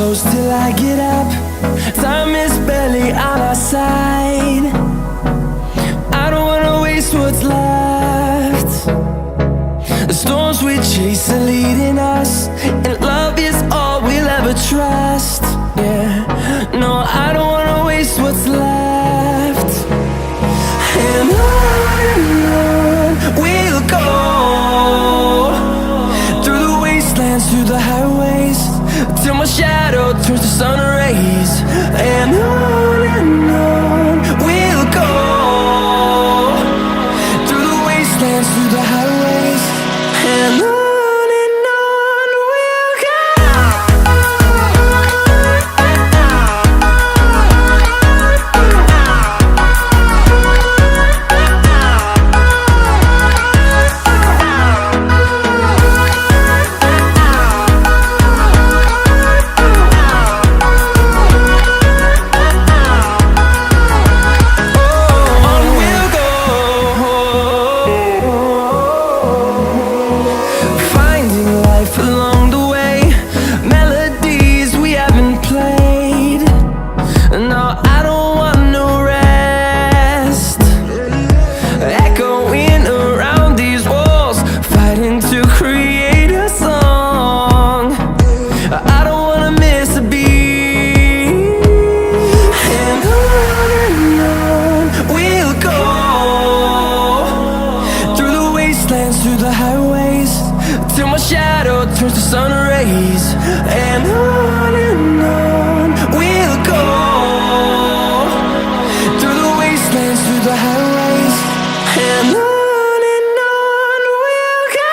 close till I get up. Time is barely on our side. I don't wanna waste what's left. The storms we chase are leading us, and love is all we'll ever trust. Yeah, no, I don't wanna waste what's left. And on we'll go, through the wastelands, through the highways, till my shadow turns to sun rays. And on we'll go, through the wastelands, through the highways, and on we'll go. Through the highways, till my shadow turns to sun rays. And on we'll go, through the wastelands, through the highways, and on we'll go.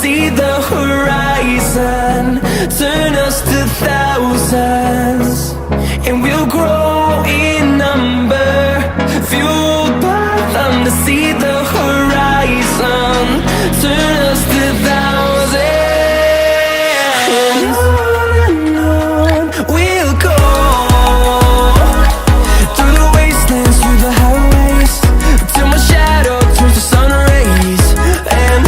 See the horizon turn us to thousands, and we'll grow in number, fueled by them to see the horizon turn us to thousands. And on we'll go, through the wastelands, through the highways, till my shadow turns to sun rays. And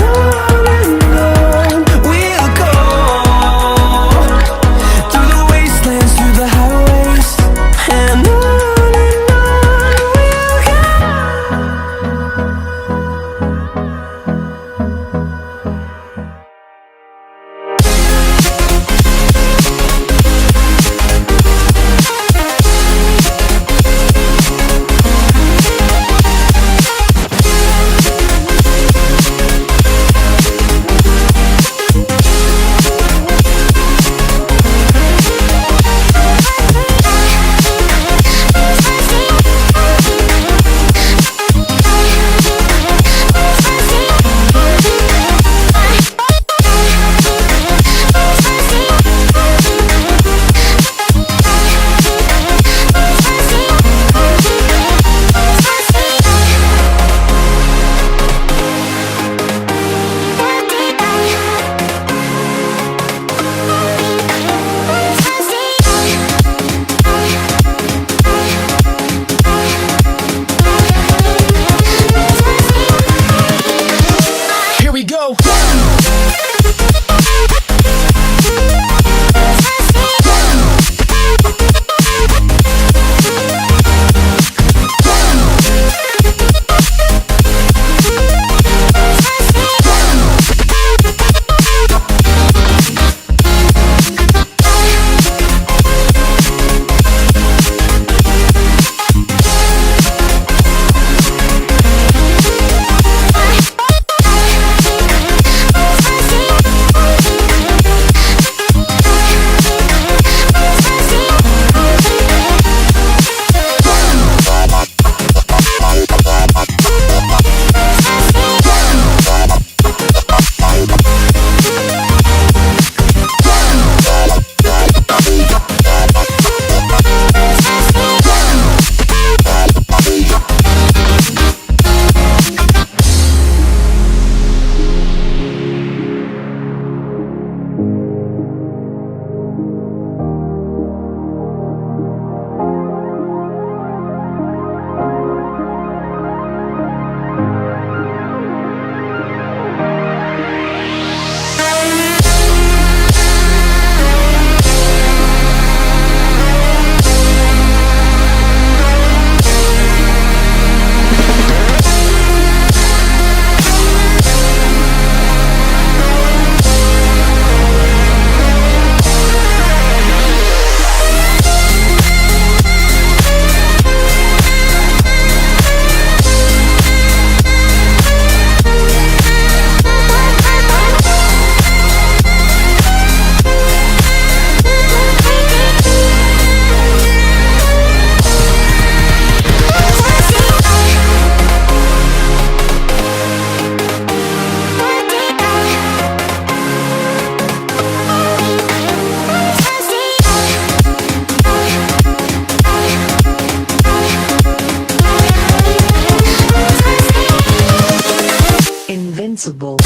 Invincible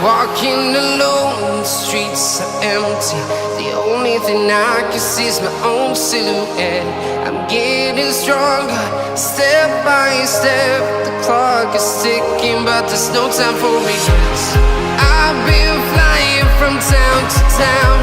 Walking alone, the streets are empty. The only thing I can see is my own silhouette. I'm getting stronger, step by step. The clock is ticking, but there's no time for me. I've been flying from town to town,